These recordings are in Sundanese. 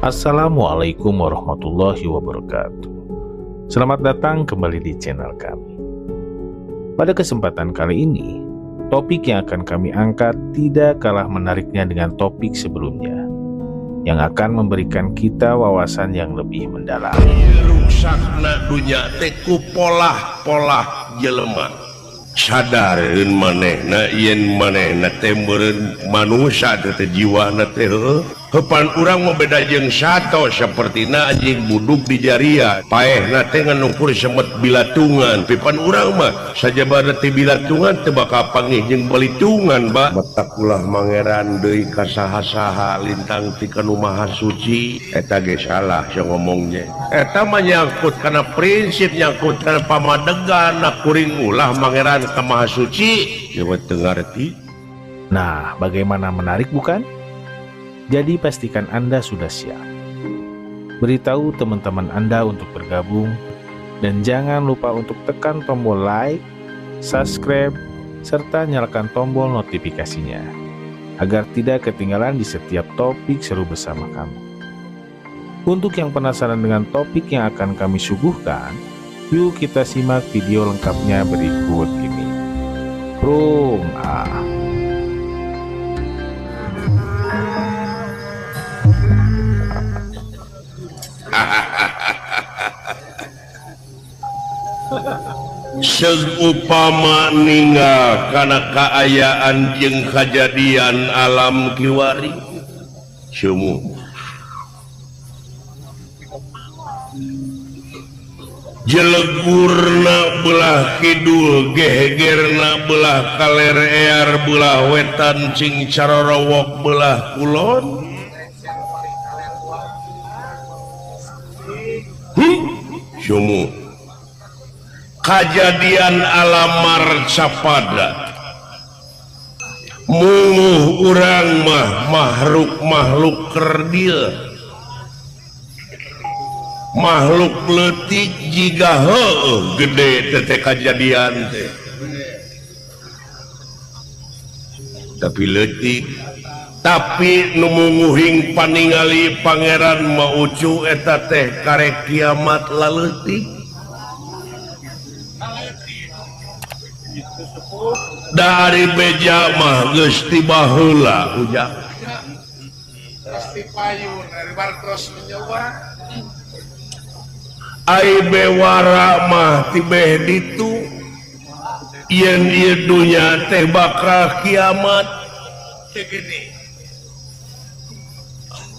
Assalamualaikum warahmatullahi wabarakatuh. Selamat datang kembali di channel kami. Pada kesempatan kali ini, topik yang akan kami angkat tidak kalah menariknya dengan topik sebelumnya, yang akan memberikan kita wawasan yang lebih mendalam. Ruksakna dunya teh ku polah-polah jelema. Sadareun manehna yen manehna teh meureun manusia teh jiwana teh hepan urang mah beda jeung sato sapertina anjing buduk di jaria paehna teh nganungkur semet bilatungan pipan urang mah sajabana teh bilatungan teu bakal panggih jeung balitungan ba matakulah mangeran deui ka saha-saha lintang ti kana maha suci eta ge salah sia ngomongnya eta mah nyangkut kana prinsip nyangkut kana pamadegan kuring ulah mangeran ka maha suci ya teu ngarti. Nah, bagaimana menarik bukan? Jadi pastikan Anda sudah siap. Beritahu teman-teman Anda untuk bergabung, dan jangan lupa untuk tekan tombol like, subscribe, serta nyalakan tombol notifikasinya agar tidak ketinggalan di setiap topik seru bersama kami. Untuk yang penasaran dengan topik yang akan kami suguhkan, yuk kita simak video lengkapnya berikut ini. Segupama ninggal kana kaayaan jeung kajadian alam kiwari semu jelegurna belah kidul gegerna belah kalerear belah wetan cing carorowok belah kulon semu kajadian alam marcapada mungguh urang mah makhluk kerdil makhluk leutik jiga heueuh gede teh kajadian teh tapi leutik tapi nu mungguhing paningali pangeran maucu eta teh karek kiamat laleutik dari beja mah geus ti baheula ujang pasti payun dari bartos menyoba ai bewara mah ti beh ditu yen ieu dunya teh bakal kiamat gede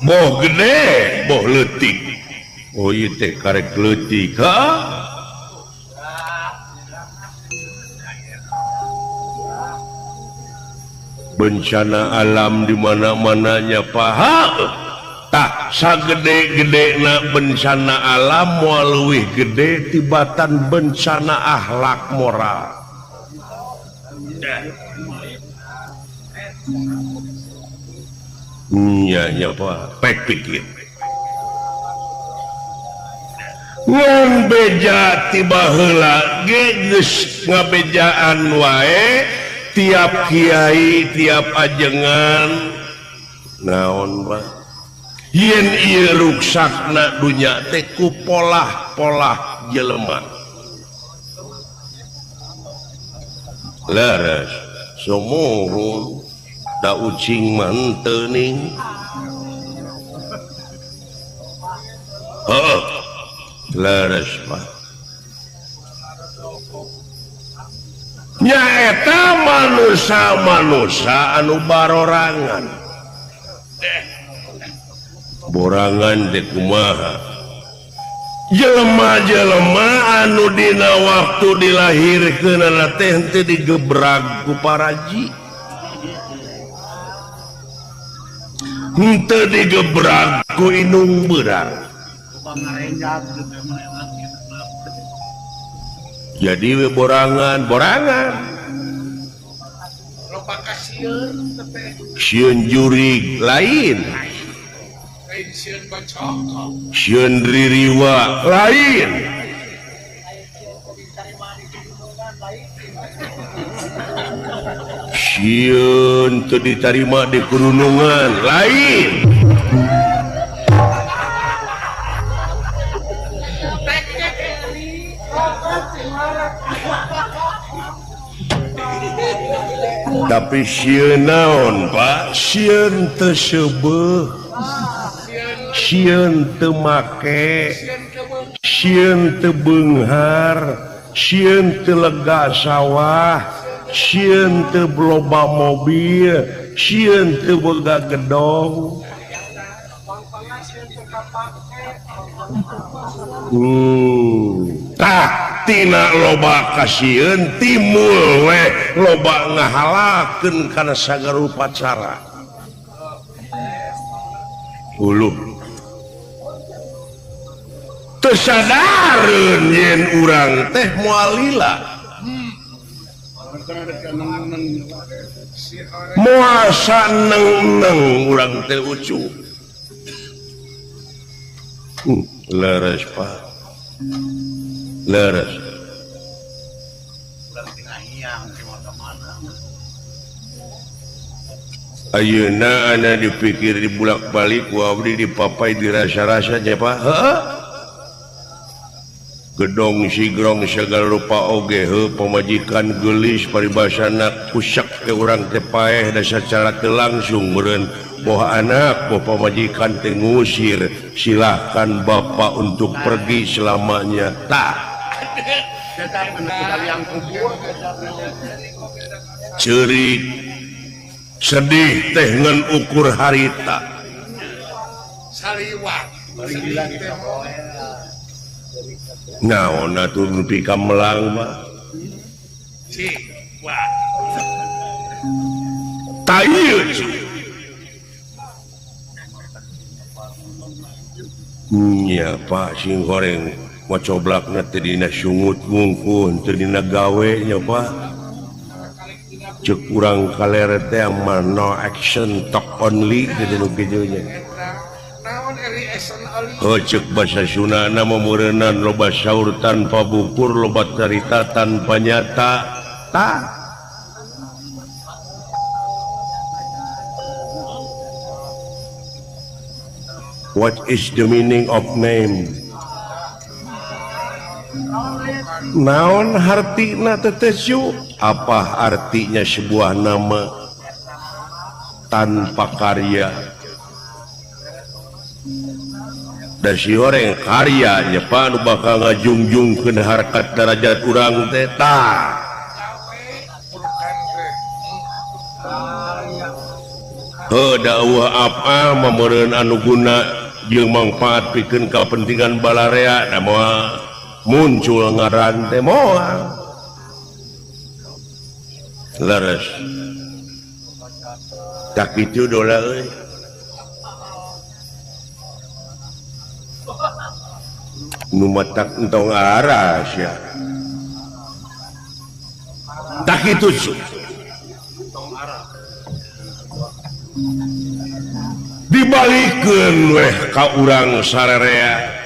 boh gede boh leutik oh ieu teh karek leutik ha bencana alam di mana-mananya paha tak sagede-gede na bencana alam moal leuwih gede tibatan bencana akhlak moral nya apa pek pikir ngan beja ti baheula ge geus ngabejaan wae tiap kiai tiap ajengan naon ba yen ieu ruksakna dunya teh ku polah-polah jelema laras somohon da ucing mah teu ning heuh laras mah nyaeta manusia anu barorangan borangan teh kumaha jelema-jelema anu dina waktu dilahirkeunna teh teu digebrag ku paraji henteu digebrag ku indung beurang jadi we borangan sieun jurig lain sieun ririwa lain sieun teu ditarima di kurunungan lain tapi sieun naon Pak sieun teu seubeuh sieun teu make sieun teu beunghar sieun teu lega sawah sieun teu loba mobil sieun teu boga gedong tah tina loba kasieun timbul we loba ngahalakeun kana sagarupa cara uluh teu sadareun yen urang teh moal lila moal saneng-neng urang teh ucu leres Pak leres ayeuna ana dipikir dibulak-balik ku abdi dipapai dirasa-rasanya Pak heuh gedong sigrong segala rupa oge heuh pamajikan geulis paribasana kusak ke urang teh paeh da sacara teu langsung meureun boh anak boh pamajikan teh ngusir silahkan bapak untuk pergi selamanya tak cerik sedih teh ngan ukur harita naon atuh nepi ka melang mah ta ieu nya Pak sing goreng macoblakna teh dina sungut ngungkun teh dina gawe nya Pak cek urang kalere teh mah no action talk only gitu kitu nya cek basa Sundana mah meureunnan loba saur tanpa bukur loba carita tanpa nyata tah what is the meaning of name naon hartina tetesu apa artinya sebuah nama tanpa karya dan si orang karya nya Pak nu bakal ngajungjungkeun harkat derajat urang teh tah heuh dakwah apa mameureun anu guna jeung mangpaat pikeun kapentingan balarea da moal muncul ngaran teh moal leres tak kitu dola euy nu matak entong aras ya tak kitu dibalikeun weh ka urang sarerea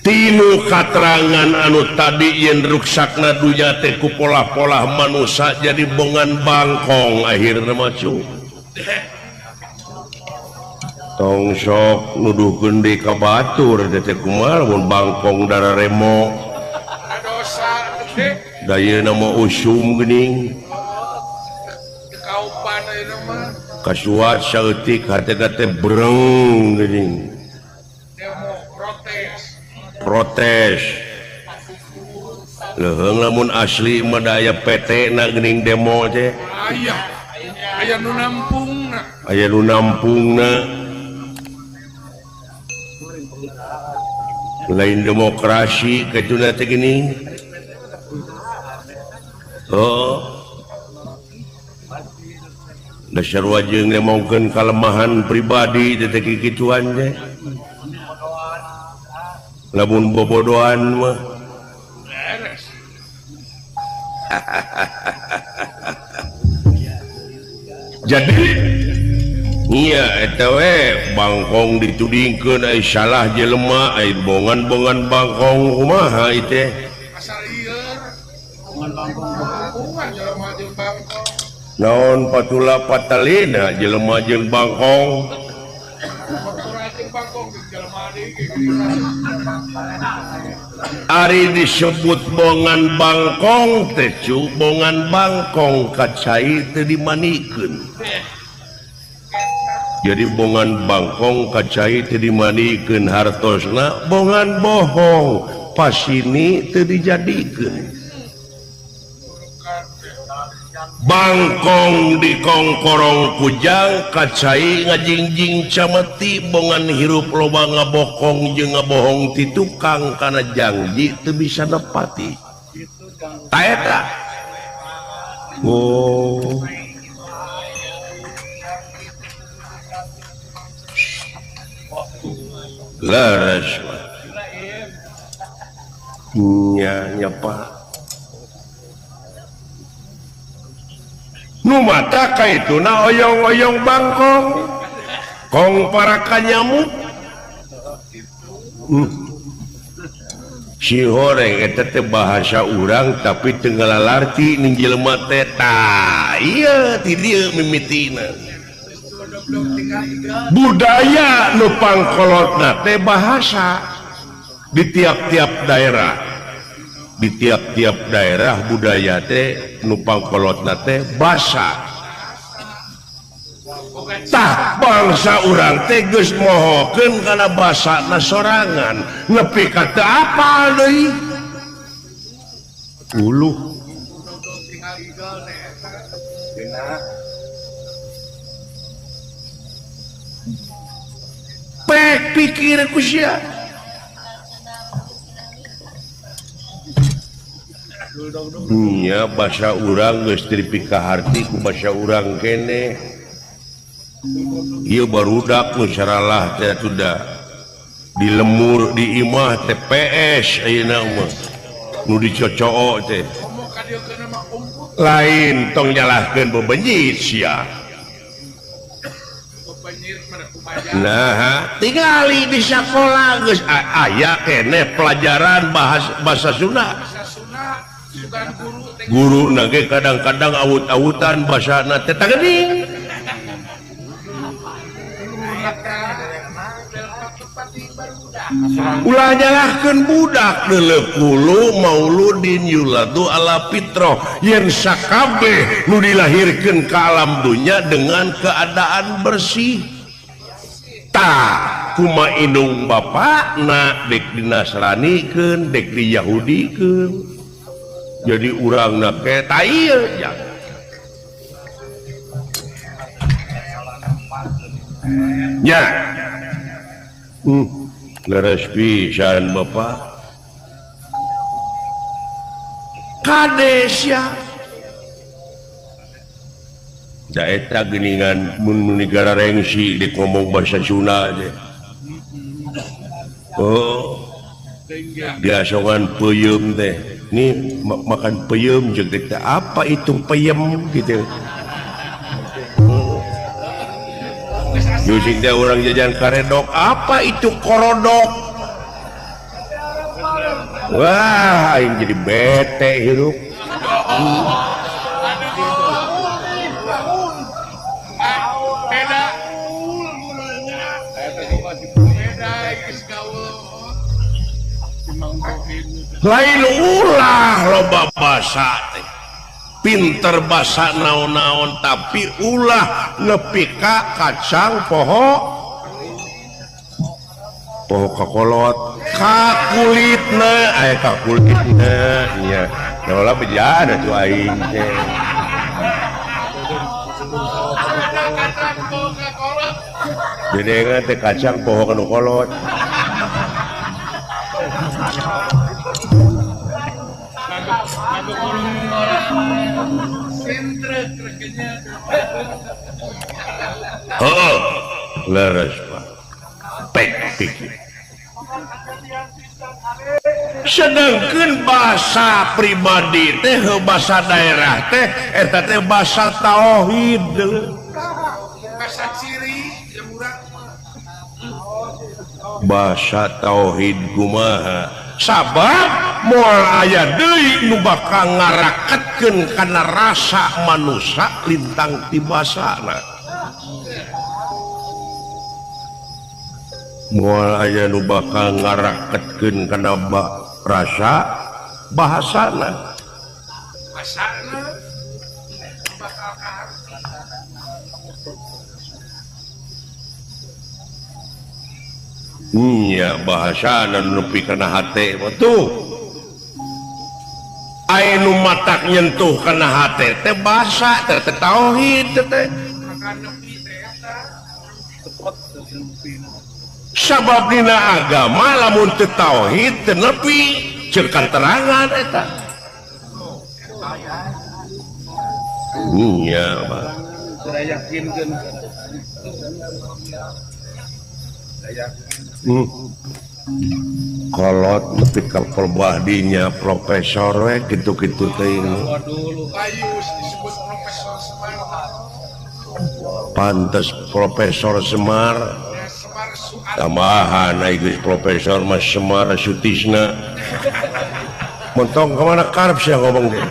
tinu katerangan anu tadi yen ruksakna dunya teh ku polah-polah manusia jadi bongan bangkong akhirna mah tong sok nuduhkeun deui ka batur teh kumaha mun bangkong dara remo dosa da ieu na mah usum geuning kaupan ayeuna mah kasuat saeutik hartena teh breng geuning demo protes leuheung lamun asli mah da aya PT na geuning demo teh aya nu nampungna lain demokrasi ketuna teh geuning dasar wajeng nemongkeun kalemahan pribadi teh kikituan teh lamun bobodohan mah jadi iya eta we bangkong ditudingkeun ai salah jelema ai bongan-bongan bangkong kumaha ieu teh asal ieu bongan bangkong jelema jeung bangkong naon patula patalina jelema jeung bangkong Ari disebut bongan bangkong tecu bongan bangkong kacai teu dimanikeun. Jadi bongan bangkong kacai teu dimanikeun hartosna bongan bohong pasini teu dijadikeun. Bangkong di kongkorong kujang kacai ngajingjing cameti bongan hirup loba ngabokong jeung ngabohong ti tukang kana janji teu bisa nepati. Ta eta. Oh. Laras. Nya Pak. Nu mata ka itu na oyong-oyong bangkong kong para kanyamuk si horeng eta teh bahasa urang tapi teu ngalalarti ning jelema teh tah ieu ti dieu mimitina budaya nu pangkolotna teh bahasa di tiap-tiap daerah. Di tiap-tiap daerah budaya teh nu pangkolotna teh basa. Tah bangsa urang teh geus mohokeun kana basana sorangan, nepi ka teu apal deui. Uluh. Pek pikir ku sia. Ya bahasa urang geus dipikaharti ku bahasa urang kene. Ieu barudak nu saralah teh sudah dilemur di imah TPS ayeuna mah nu dicocok teh. Lain tong nyalahkeun bebenyit sia. Nah, tingali di sakola geus aya keneh pelajaran bahasa Sunda. Guru nage kadang-kadang awut-awutan bahasa teh tageuning. Ulah nyalahkeun budak leuleuh mauludin yuladu ala fitrah yen sakabeh nu dilahirkeun ka alam dunya dengan keadaan bersih. Tah kumaha indung bapakna dek dinasranikeun dek diyahudikeun. Jadi urang nak eta ieu nya leres pisan Bapak kades ya da eta geuningan mun negara rengsi dik ngomong bahasa Sunda aja. Oh diasongan peuyeum teh ini makan peyem juga apa itu peyem gitu. Jusing dia orang jajan karedok apa itu korodok. Wah aing jadi bete hidup. Lain ulah loba basa teh pinter basa naon-naon tapi ulah nepi ka kacang poho kakolot ka kulitna ka kulitna nya ulah bejana tuh aing teh dedengan teh kacang poho kanu kolot. Oh, leres Pak. Pek pikir. Sedangkan bahasa pribadi teh bahasa daerah teh eta teh bahasa tauhid. Bahasa ciri bahasa tauhid kumaha? Sabab moal aya deui nu bakal ngaraketkeun kana rasa manusia lintang ti basana. moal aya nu bakal ngaraketkeun kana rasa bahasana ya bahasana nepi kana hate tuh aya nu matak nyentuh kana hate teh basa teh tauhid teh sabab dina agama lamun teu tauhid teu nepi ceuk katerangan eta iya Pak kolot nepi ka perbahdinya profesor we kitu-kitu teh pantes Profesor Semar tambahan geus Profesor Mas Semar Sutisna montong kemana karep sia ngomong teh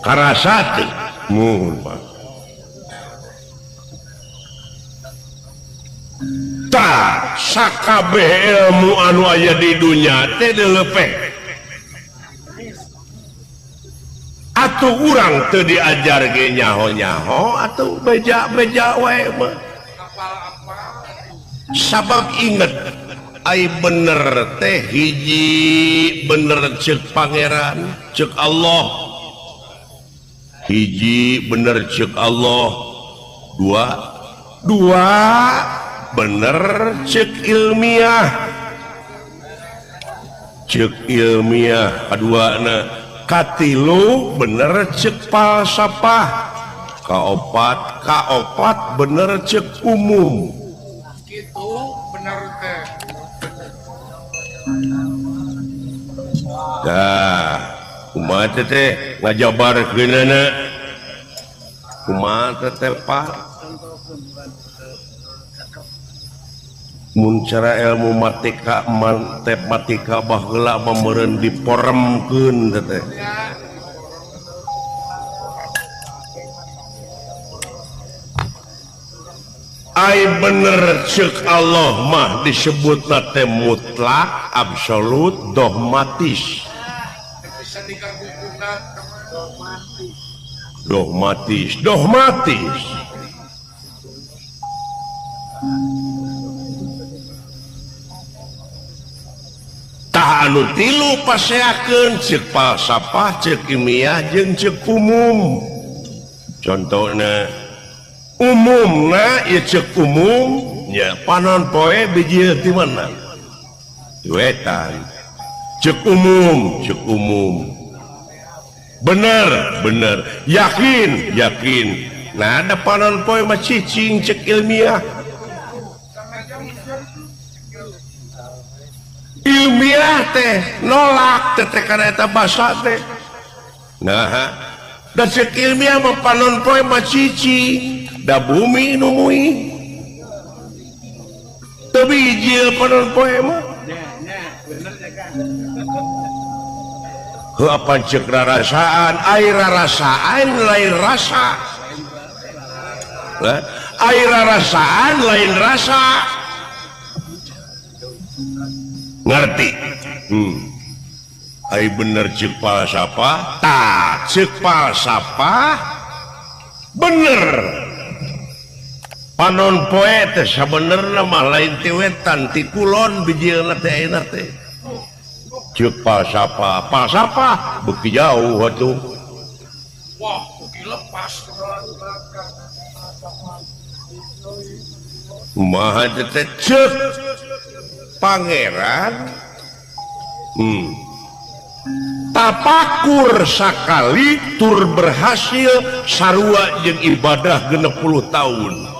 karasati muhun Pak tak sakabeh ilmu anu aya di dunia teh dilepeh atuh urang teu diajar ge nyaho-nyaho atuh beja-beja wae mah sabab inget ai bener teh hiji bener ceuk pangeran ceuk Allah hiji bener ceuk Allah dua bener ceuk ilmiah kaduana katilu bener ceuk falsafah kaopat bener ceuk umum gitu bener teh dah kumaha teh ngajabarkeunana kumaha teh Pak mun cara ilmu matematika baheula meureun diporemkeun teh ai bener ceuk Allah mah disebutna teh mutlak absolut dogmatis tah anu tilu paseakeun ceuk falsafah ceuk ilmiah jeung ceuk umum contohna umumna ieu ceuk umum nya panon poe biji ti mana wetan ceuk umum bener yakin nah ada panon poe mah cicing ceuk ilmiah teh nolak teh kana eta basa teh nah da ceuk ilmiah mah panon poe mah cicing da bumi nu muih teu bijil panon poe mah heuh apa ceuk rarasaan ai rarasaan lain rasa ai rarasaan lain rasa ngerti ai bener ceuk falsafah tah ceuk falsafah bener panon poe teh sabenerna mah lain ti wetan ti kulon bijilna teh ayeuna teh ceuk falsafah beuki jauh atuh wah beuki lepas kumaha teh ceuk pangeran tapakur sakali tur berhasil sarua jeung ibadah 60 tahun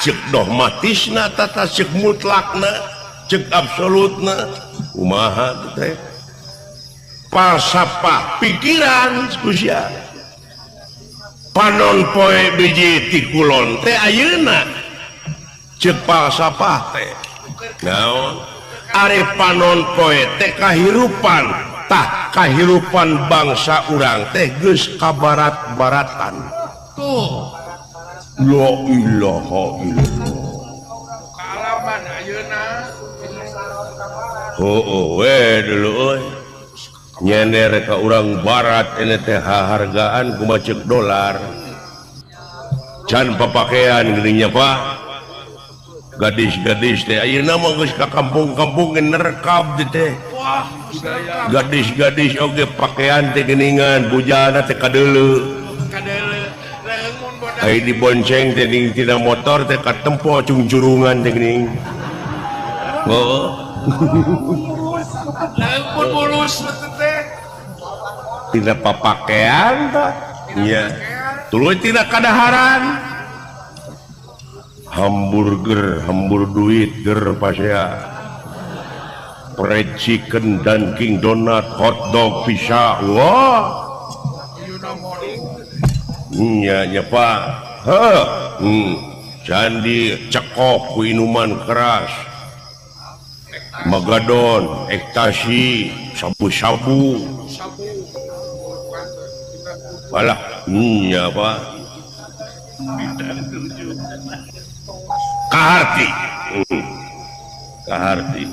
ceuk dogmatisna tata ceuk mutlakna ceuk absolutna kumaha teh falsafah pikiran kusia panon poe biji ti kulon teh ayeuna ceuk falsafah teh naon ari panon poe teh kahirupan tah kahirupan bangsa urang teh geus kabarat-baratan tuh la ilaha illallah kalaman ayeuna dulu nyender ka urang barat ini teh hargaan kumacek dolar can papakaian geuning Pak gadis-gadis teh ayeuna mah geus ka kampung-kampung nerekab teh wah budaya gadis-gadis oge pakaian teh geuningan bujana teh kadeuleu kadele mun bodas ai dibonceng teh tina motor teh ka tempo cungcurungan teh geuning mun bulus teh tina papakaian tah nya tuluy tina kadaharan hambur duit ger pasea fried chicken dan king donat hotdog pizza wah ayeuna mori nya Pak candi cekok ku inuman keras magadon ekstasi sabu-sabu sabu alah nya Pak kaharti kaharti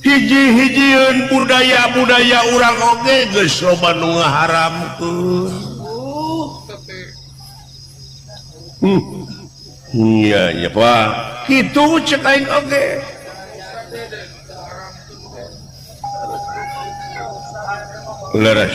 hiji-hijieun budaya-budaya urang oge geus loba nu ngaharamkeun nya Pak kitu cek aing oge leres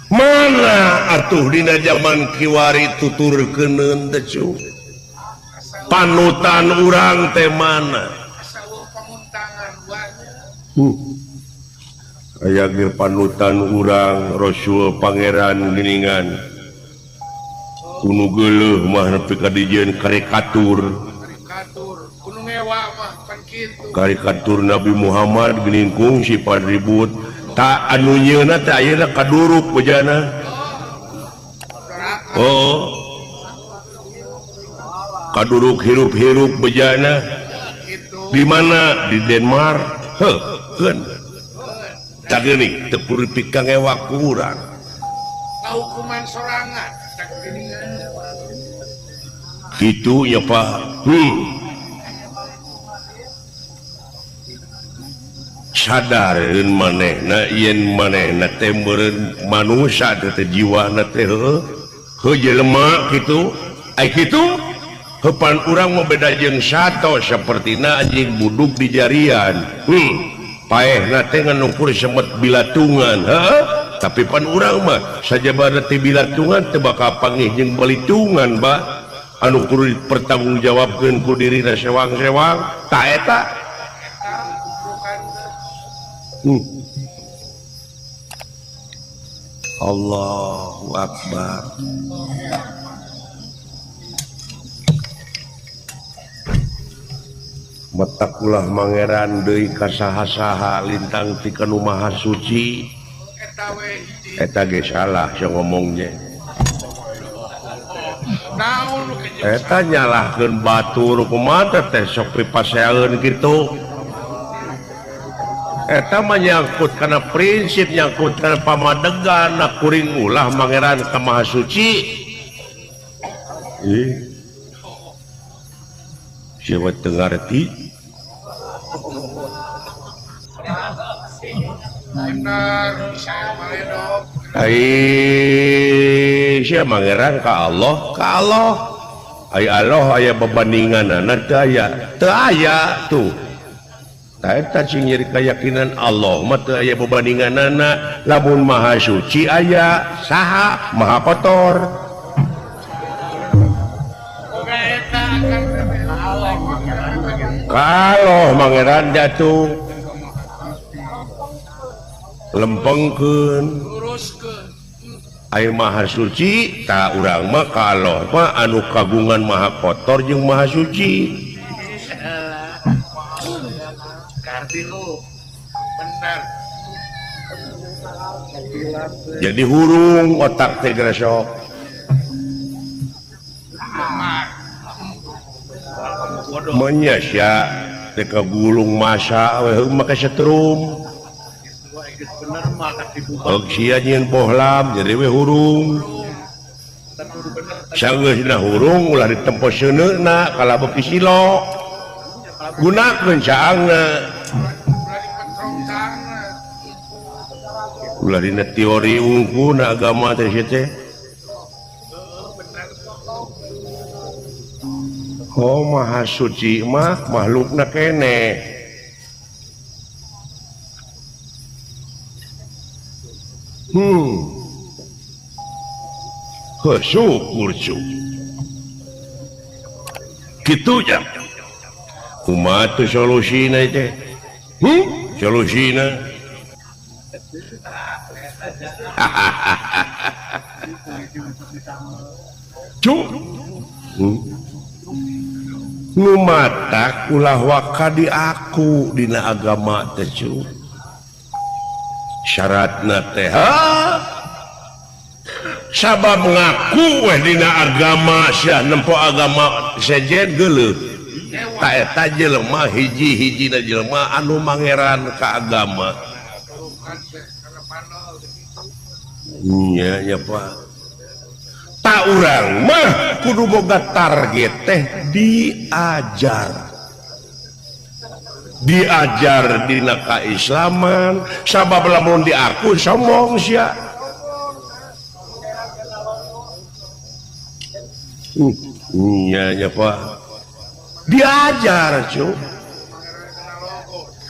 mana atuh dina zaman kiwari tuturkeun teh panutan urang teh mana sawo pamuntangan banyak aya ge panutan urang Rasul Pangeran geuningan kuno geuleuh mah nepi ka dijieun karikatur kuno ngewa mah pan kitu karikatur Nabi Muhammad geuning kungsi pan ribut tak anu nyeuna teh ayeuna kaduruk bejana kaduruk hirup-hirup bejana gitu di mana di Denmark keun tak geuning teu puripik ka ngewa ku urang hukuman sorangan tak geuningan kitu ya Pak sadareun manehna yen manehna teh meureun manusia teh jiwana teh heuh jelema kitu ai kitu heupan urang mah beda jeung sato sapertina anjing buduk di jarian paehna teh nganukur semet bilatungan heuh tapi pan urang mah sajabana teh bilatungan teu bakal panggih jeung balitungan Ba anu kudu dipertanggungjawabkeun ku dirina sewang-sewang ta eta Allahu Akbar matakulah mangeran deui ka saha-saha lintang ti kanu maha suci eta we hiji eta ge salah sia ngomongnya naon eta nyalahkeun batur kumaha teh sok pipaseaeun kitu eta menyangkut karena prinsip nyangkut karena pamadegan nak kuring ulah mangeran ka maha suci siapa teu ngarti benar saya maledog sia mangeran ka Allah ai Allah aya babandinganna teu aya tuh eta sing nyeri keyakinan Allah mah teu aya babandinganna lamun maha suci aya saha maha kotor oga eta akan kalau mangeran jatuh lempengkeun luruskeun aya maha suci ta urang mah kalau mah anu kagungan maha kotor jeung maha suci benar jadi hurung otak teh geura sok menyasya teh kagulung masa we make setrum bener mah dibuka sia nyeun pohlam jadi we hurung sanggeusna hurung ulah ditempo seuneuna kala beuki silo gunakeun caangna berani petrong sana ulah dina teori unggul agama teh teh oh maha suci mah makhlukna kene syukur cu gitu ya umat tu solusina itu solusina cu nu matak ulah wakadi aku dina agama teh cu syaratna teh sabab ngaku weh dina agama sia nempo agama sejen geuleuh ta eta jelema hiji-hijina jelema anu mangeran ka agama nya nya Pak ta urang mah kudu boga target teh diajar dina kaislaman sabab lamun diaku sombong sia iya Pak diajar cu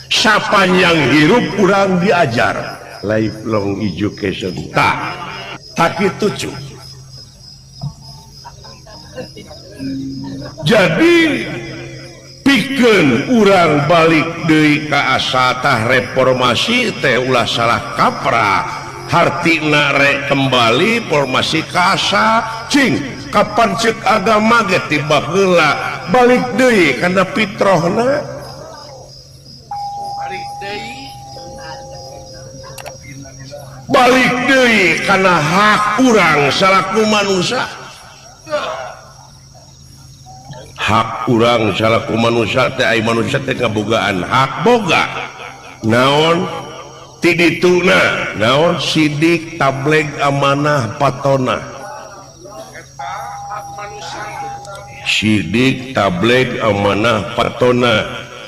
sapanjang hirup kurang diajar lifelong education tak itu cu jadi pikeun urang balik deui ka asatah reformasi teh ulah salah kaprah hartina rek kembali formasi kasa cing kapan cek agama ge tiba heula balik deui kana fitrahna balik deui kana hak urang salaku manusia hak urang salaku manusia teh ai manusia teh ngabogaan hak boga naon ti dituna naon sidik tableg amanah patona sidik tableg amanah patona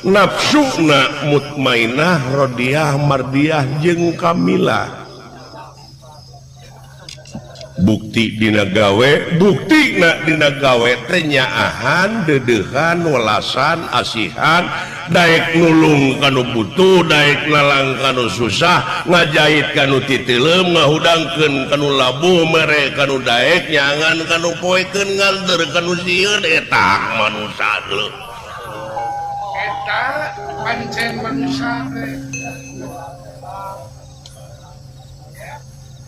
nafsuna mutmainah rodiyah mardiyah jeung kamilah bukti dina gawe bukti na dina gawe teh nyaahan dedehan welasan asihan daek nulung kanu butuh daek nalang kanu susah ngajahit kanu titeleum ngahudangkeun kanu labuh mere kanu daek nyangan kanu poekeun ngalder kanu sieun eta manusia geuleuh eta pancen manusia teh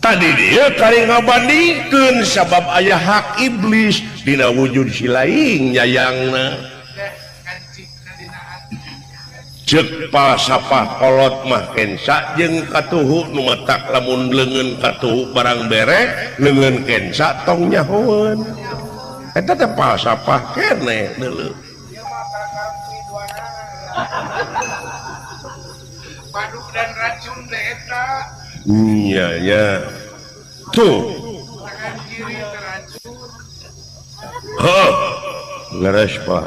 tadi dia kali ngabandingkeun sabab aya hak iblis dina wujud si laing nyayangna cek palsafah kolot mah kensa jeung katuhu nu matak lamun leungeun katuhu barang bere leungeun kensa tong nyahoeun eta teh palsafah keneh deuleu baduk dan racun teh eta iya ya tuh tangan kiri teracun ngeres Pak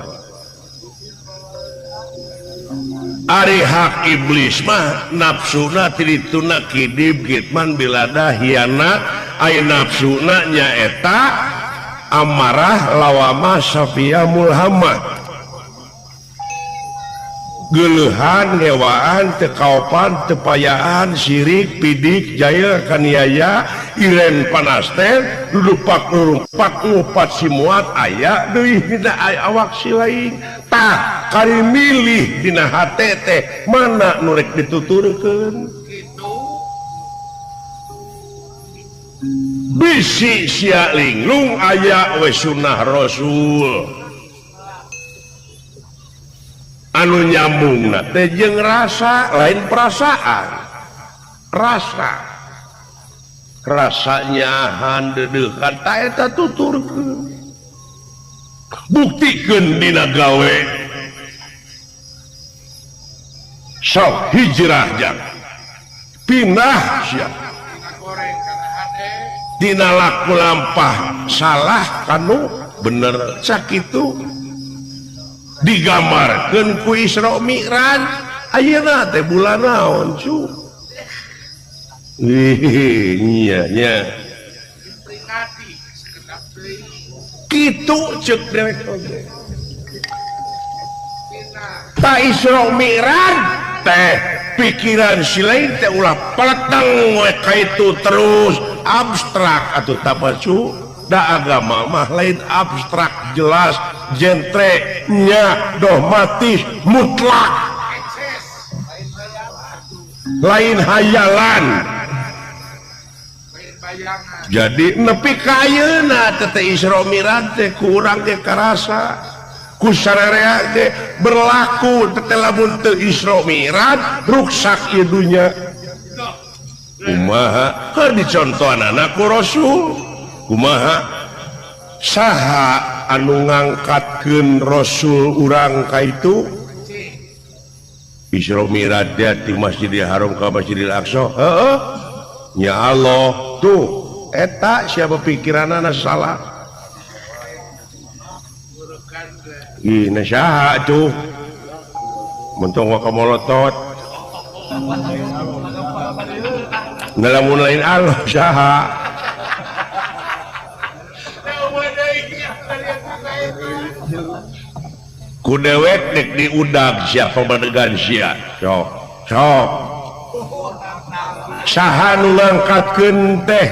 ari hak iblis mah nafsuna tirituna kidib gitman bilada hianat ay nafsuna nyaeta amarah lawama safia mulhamah geuleuhan ngewaan tekaopan tepayaan sirik pidik jaya kaniaya iren panas teh dudupak lurumpak ngupat simuat aya deui dina awak si lain tah kari milih dina hate teh mana nu rek dituturkeun gitu bisi sia linglung aya we sunnah rasul anu nyambung teh jeung rasa lain perasaan rasanya handeudekan ta eta tuturkeun buktikeun dina gawe sok hijrah jang pindah sia goreng karena ade dina laku lampah salah kanu bener sakitu digambarkeun ku Isra Mi'raj ayeuna teh bulan naon cu nya diperingati sekedap deui kitu ceuk dewek oge pindah ta Isra Mi'raj teh pikiran si lain teh ulah paleteng we ka itu terus abstrak atuh tapacu da agama mah lain abstrak jelas jentre nya dogmatis mutlak lain hayalan lain bayangan jadi nepi ka ayeuna teh Isra Mi'raj teh ku urang ge karasa ku sararea ge berlaku teh lamun teu Isra Mi'raj ruksak ieu dunya kumaha keur dicontohana ku Rasul kumaha saha anu ngangkatkeun Rasul urang ka itu Isra Mi'raj di Masjidil Haram ka Masjidil Aqsa heeh nya Allah tuh eta siapa pikiranna salah burukan ih na saha tuh mentong ka molotot ngalamun lain Allah saha ku dewek dek diudag siapa badegan sia sok sok saha nu ngangkatkeun teh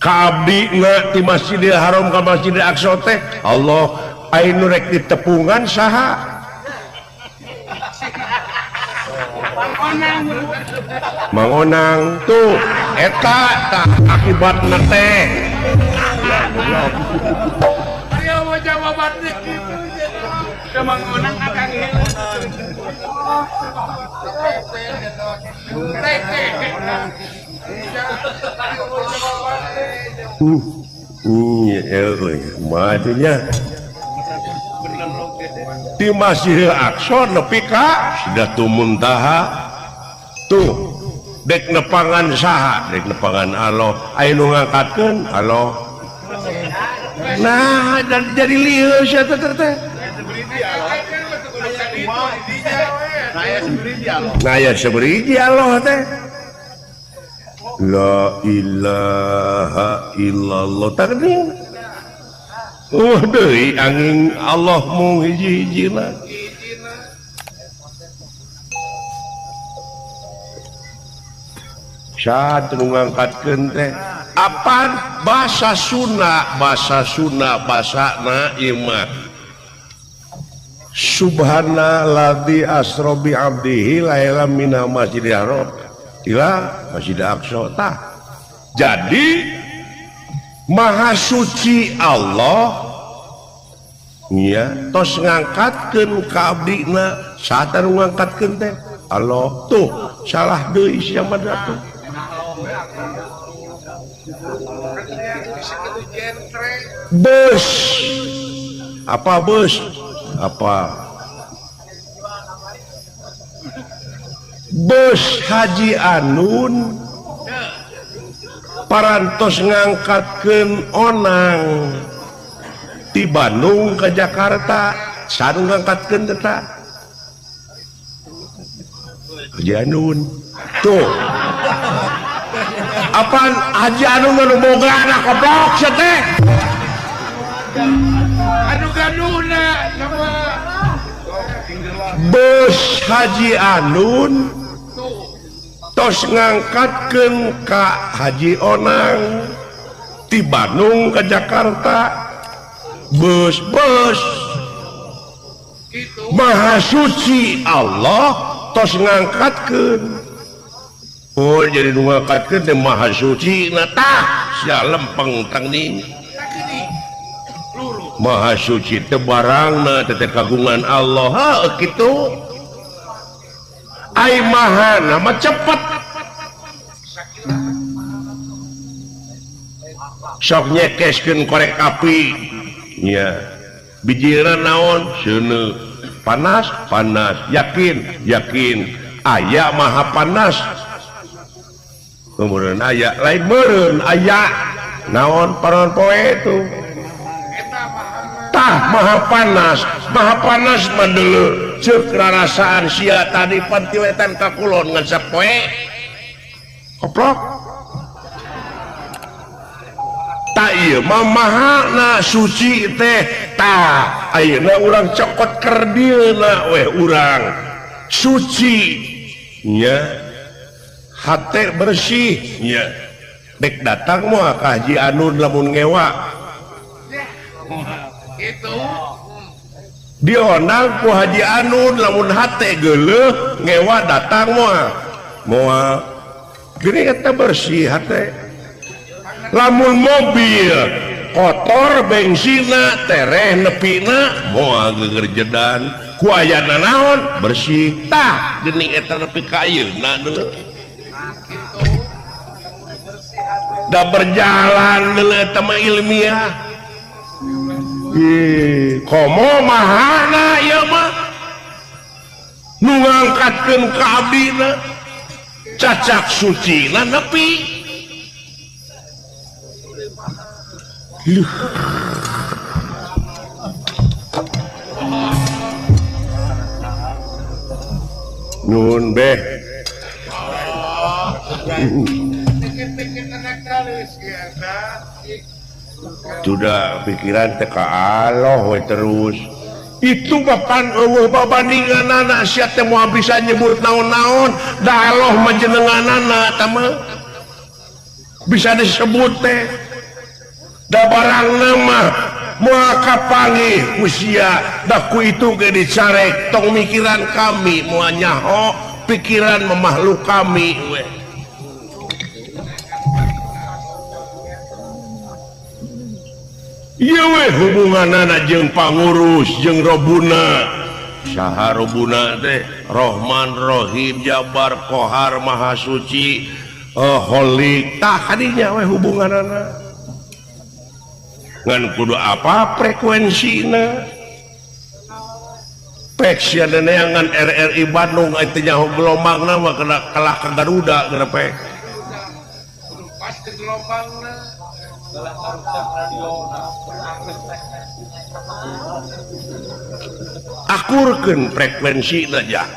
ka abdina ti Masjidil Haram ka Masjidil Aqsa teh Allah anu rek ditepungan saha Mang Onang tuh eta tah akibatna teh ayo mau jawaban gitu Demang onang akang hilang matinya di Masjidil Aqsa nepi ka Sidratul Muntaha tuh dek nepangan saha dek nepangan Allah aya nu ngangkatkeun Allah nah dan jadi lieu sia teh teh nah ya seberiji Allah teh la ilaha illallah tadi deui angin Allah mung hiji-hijina saat ngangkatkeun teh apaan bahasa Sunda basana imah subhanalladzi asra bi abdihi lailam minal masjidil haram ila Masjidil Aqsa tah jadi maha suci Allah nya tos ngangkatkeun ka abdina saat anu ngangkatkeun teh Allah tuh salah deui sia mah tuh bus apa bus Haji Anun parantos ngangkatkeun onang di Bandung ke Jakarta sanu ngangkatkeun eta Haji Anun tuh apaan Haji Anun anu boga anak goblok sia teh anu gaduna sama bus Haji Anun tos ngangkatkeun ka Haji Onang di Bandung ke Jakarta bus maha suci Allah tos ngangkatkeun oh jadi ngangkatkeun teh maha suci na tah sia lempeng tang dinya maha suci teh barangna teh kagungan Allah heuh kitu ai mahana mah cepet sok nyekeskeun korek api nya bijilna naon seuneu panas yakin aya maha panas kemudian aya lain meureun aya naon panon poe itu tah maha panas mandele ceuk rarasaan sia tadi pantiwetan ka kulon ngan sapoe koplok tak ieu mah mahana suci teh tah ayeuna urang cokot keur dieuna weh urang suci nya hate bersih nya dek datang moal ka Haji Anun lamun ngewa itu dionang ku Haji Anun lamun hate geuleuh ngewa datang moal gini kata bersih hate lamun mobil kotor bengsina tereh nepina moal gegerjedan ku ayana naon bersih tah geuning eta nepi ka ayeuna deuleu da berjalan deuleu tama ilmiah komo mahana ieu mah nu ngangkatkeun ka abdina cacak sucina nepi nun beh sudah pikiran teka Allah we terus itu papan eueuh babandinganana sia teh moal bisa nyebut naon-naon da Allah manjenenganana tah mah bisa disebut teh da barangna mah moal kapanggih ku sia da ku itu ge dicarek tong mikiran kami moal nyaho pikiran makhluk kami we ieu we hubunganana jeung pangurus jeung robuna saha robuna teh Rahman Rahim Jabar Qahar Maha Suci Holik tah kadinya we hubunganana ngan kudu apa frekuensina pek sia neangan RRI Bandung itu nyaho gelombangna mah kena kalah ka Garuda geura pek pas ke gelombangna akurkeun frekuensina jah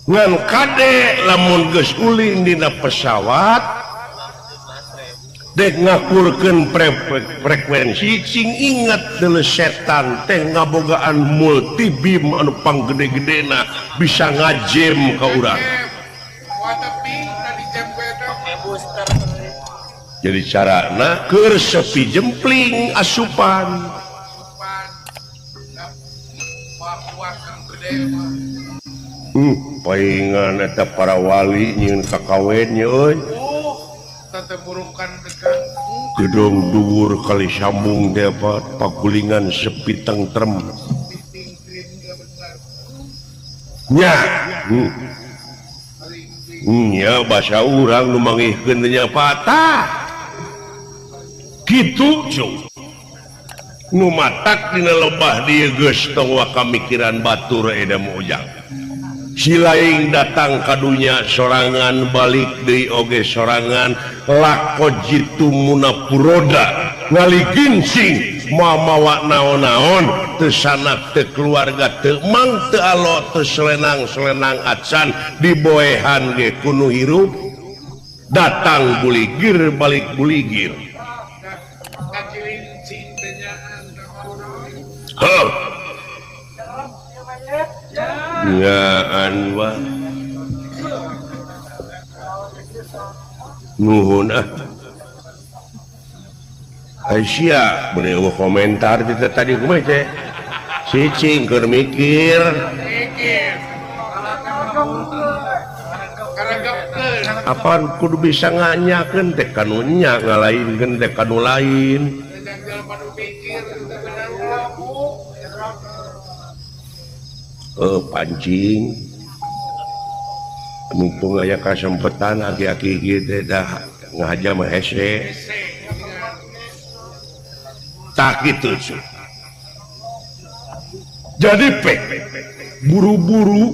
ngan kade lamun geus ulin dina pesawat dek ngakurkeun frekuensi cing inget deuleu setan teh ngabogaan multi beam anu panggede-gedena bisa ngajem ka urang jadi carana keur sepi jempling asupan paingan eta para wali nyieun kakawennya euy teteburukan dekat gedung dhuwur kali sambung dapat pagulingan sepi tentrem nya nya bahasa urang nu mangihkeun nya patah kitu cu nu matak dina lebah dieu geus tong wakamikiran batur edam ujang si laing datang ka dunya sorangan balik deui oge sorangan lakojitu munapuroda ngaliginsing mamawa naon-naon teu sanak teu keluarga teu mang teu alo teu selenang-selenang acan diboehan ge kuno hirup datang buligir balik buligir nyaan wa nuhun Aisyah bener komentar kita tadi kumaha teh cicing keur mikir apaan kudu bisa nganyakeun teh kanu nya ngalainkeun teh kanu lain pancing mumpung aya kasempetan aki-aki gitu dah ngaja mah hese tak gitu jadi pek buru-buru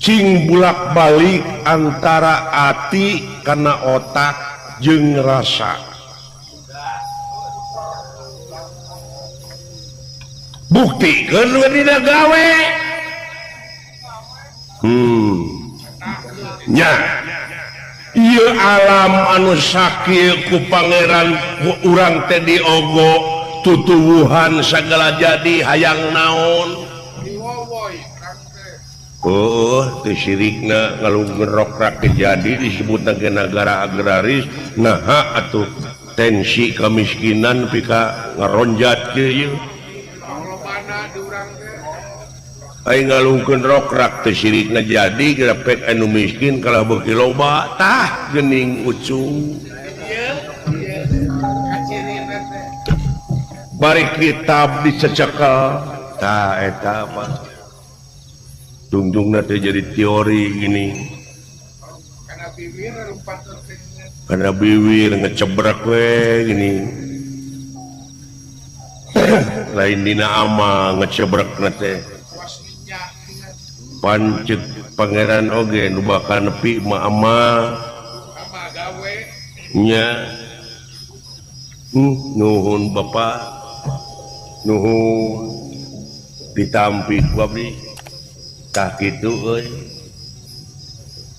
cing bulak-balik antara ati karena otak jeung rasa. Buktikan dina gawe. Nya ieu alam anu sakit ku pangeran urang teh diogo tutuwuhan sagala jadi hayang naon. Oh, teu syirikna ngalungkeun rokrak jadi disebut negara agraris. Naha atuh tensi kemiskinan pika ngaronjat kieu. Ai ngalungkeun rokrak teu syirikna jadi grepek anu miskin kalah beuki loba tah geuning ucung. Bari kitab dicecekel tah eta mah tungjungna teh jadi teori gini. Karena bibir ngecebrek we gini. Lain dina ama ngecebrekna teh. Pancet pangeran oge nu bakal nepi ma ama gawe nya. Nuhun Bapak, nuhun ditampi ku abdi tah kitu euy.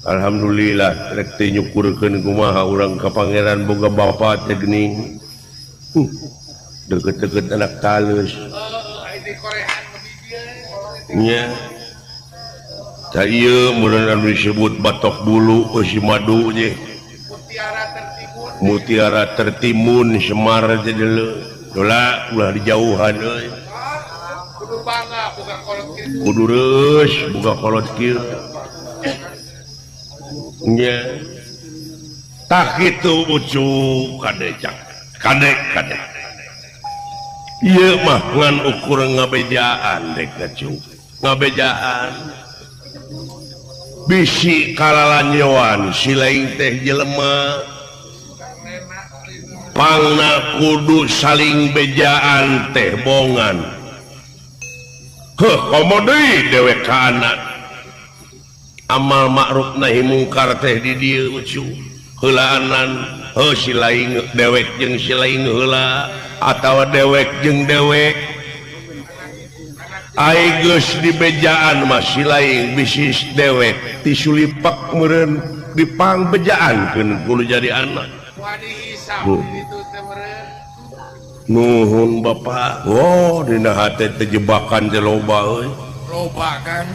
Alhamdulillah rek teh nyukurkeun kumaha urang ka pangeran boga bapa teh geuning. Deket-deket anak talus. Nya. Tah ieu mun anu disebut batok bulu si madu je. Mutiara tertimun Semar teh deuleu. Dola ulah dijauhan euy. Kudu bangga boga kolot kieu. Kudu reus boga kolot kieu. Nya. Tah kitu ucuk kadecak. Kadek. Ieu mah ngan ukur ngabejaan dek ngacung. Ngabejaan. Bisi kalalanyoan silaing teh jelema pangna kudu saling bejaan teh bongan. Heuh komo deui dewek ka anak. Amal ma'ruf nahi mungkar teh di dieu ucu. Heulaanan heuh silaing dewek jeung silaing heula atawa dewek jeung dewek. Ai geus di bejaan masih lain bisnis dewek tisulipak meureun dipang bejaankeun kudu jadi anak. Nuhun Bapak. Oh dina hate teh jebakan teh loba euy. Loba kan.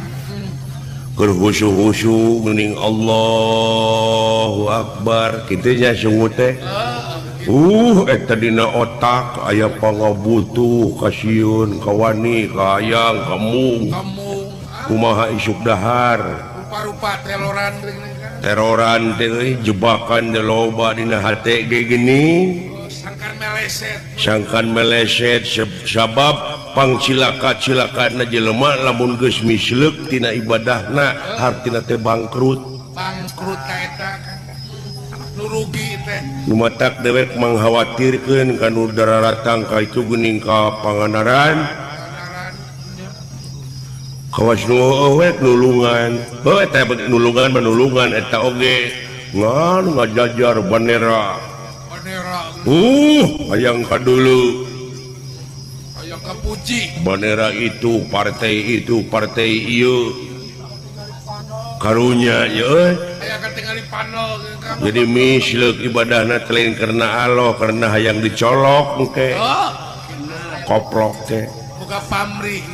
Keur khusyuk-khusyuk geuning Allahu Akbar kitu nya sungut teh. Eta dina otak aya pangabutuh kasieun kawani kayang kamu kumaha isuk dahar rupa-rupa teroran teh jebakan teh loba dina hate ge gini sangkan meleset sabab pangcilaka-cilakana jelema lamun geus misleuk tina ibadahna hartina teh bangkrut ka eta rugi teh lumatak dewek mengkhawatirkeun kanu dararatang ka itu geuning ka panganaran kawas nu eueuh nulungan heuh teh nulungan eta oge ngan ngajajar bandera hayang kadulu hayang kapuji bandera itu partai ieu karunya ya euy jadi misleuk ibadahna lain karena Allah karena hayang dicolok engke koprok teh boga pamrih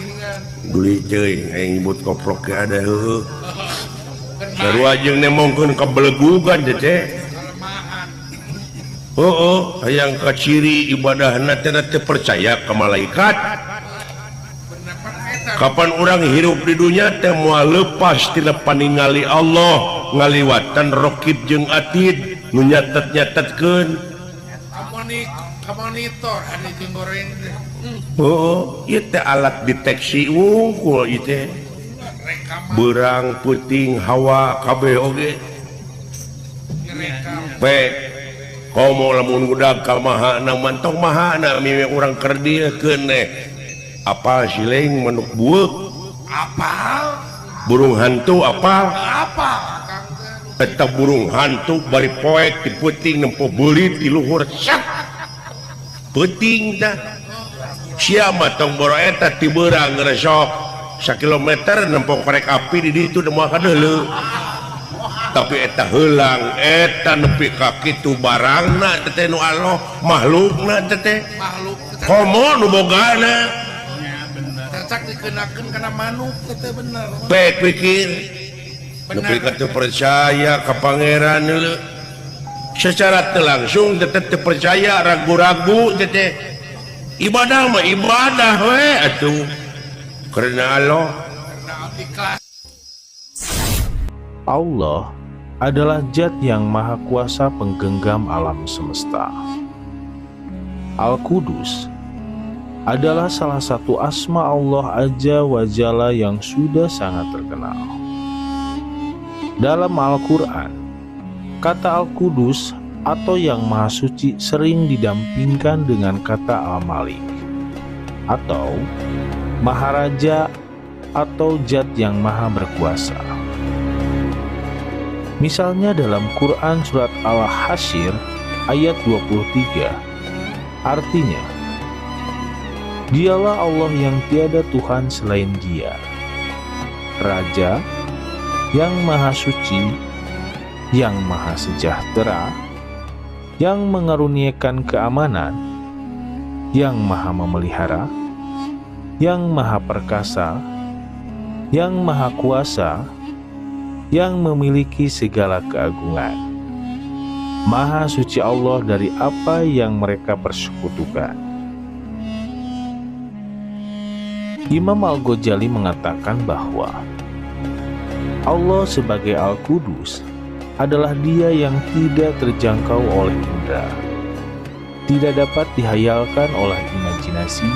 duli ceuy hayang nyebut koprok ge ada heuh sarua jeung nemongkeun kabelegugan teh hayang ka ciri ibadahna teh percaya ka malaikat. Kapan orang hirup di dunia teh moal lepas tina paningali Allah ngaliwatan rokib jeung atid nu nyatet-nyatetkeun monitor anu jeung goreng ieu teh alat deteksi wungkul ieu teh beurang puting hawa kabeh oge pe komo lamun budak ka mahana mantong mahana mimi urang keur dieukeun apa siling manuk bueuk apa burung hantu apa Apa? eta burung hantu bari poek di peuting nempo beulit di luhur sak peuting dah sia mah tong boro eta ti beurang ngresok 1 kilometer nempo korek api di ditu da moal kadeuleu tapi eta heulang eta nepi ka kitu barangna teh nu Allah makhlukna teh Makhluk komo nu bogana cacak dikenakeun kana manuk teh bener. pek pikir nepi ka teu percaya ka pangeran heula secara teu langsung tetep teu percaya ragu-ragu teh ibadah mah ibadah we atuh karena Allah Ikhlas. Allah adalah Zat yang Maha Kuasa penggenggam alam semesta. Al-Qudus adalah salah satu asma Allah Azza wa Jalla yang sudah sangat terkenal. Dalam Al-Quran, kata Al-Qudus atau yang Maha Suci sering didampingkan dengan kata Al-Malik atau Maharaja atau Zat yang Maha Berkuasa. Misalnya dalam Quran surat Al-Hasyr ayat 23, artinya, Dialah Allah yang tiada Tuhan selain Dia, Raja yang Maha Suci, yang Maha Sejahtera, yang mengaruniakan keamanan, yang Maha Memelihara, yang Maha Perkasa, yang Maha Kuasa, yang memiliki segala keagungan. Maha suci Allah dari apa yang mereka persekutukan. Imam Al-Ghazali mengatakan bahwa Allah sebagai Al-Qudus adalah Dia yang tidak terjangkau oleh indera, tidak dapat dihayalkan oleh imajinasi,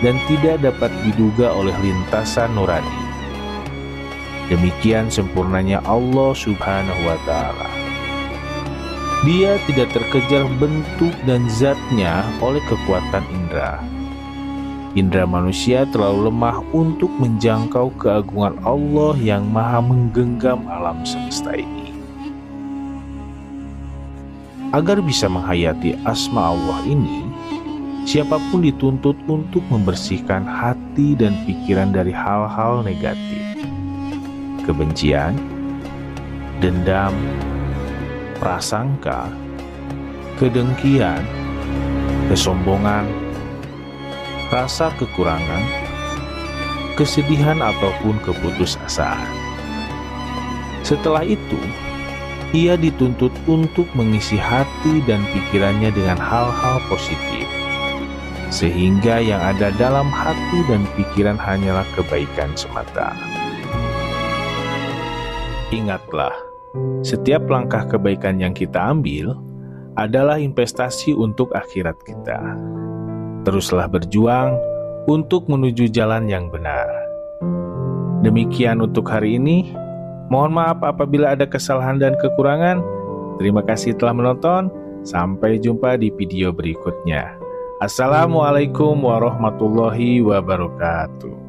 dan tidak dapat diduga oleh lintasan nurani. Demikian sempurnanya Allah Subhanahu wa Ta'ala. Dia tidak terkejar bentuk dan zatnya oleh kekuatan indera. Indera manusia terlalu lemah untuk menjangkau keagungan Allah yang Maha menggenggam alam semesta ini. Agar bisa menghayati asma Allah ini, siapapun dituntut untuk membersihkan hati dan pikiran dari hal-hal negatif, kebencian, dendam, prasangka, kedengkian, kesombongan, rasa kekurangan, kesedihan ataupun keputusasaan. Setelah itu, ia dituntut untuk mengisi hati dan pikirannya dengan hal-hal positif, sehingga yang ada dalam hati dan pikiran hanyalah kebaikan semata. Ingatlah, setiap langkah kebaikan yang kita ambil adalah investasi untuk akhirat kita. Teruslah berjuang untuk menuju jalan yang benar. Demikian untuk hari ini. Mohon maaf apabila ada kesalahan dan kekurangan. Terima kasih telah menonton. Sampai jumpa di video berikutnya. Assalamualaikum warahmatullahi wabarakatuh.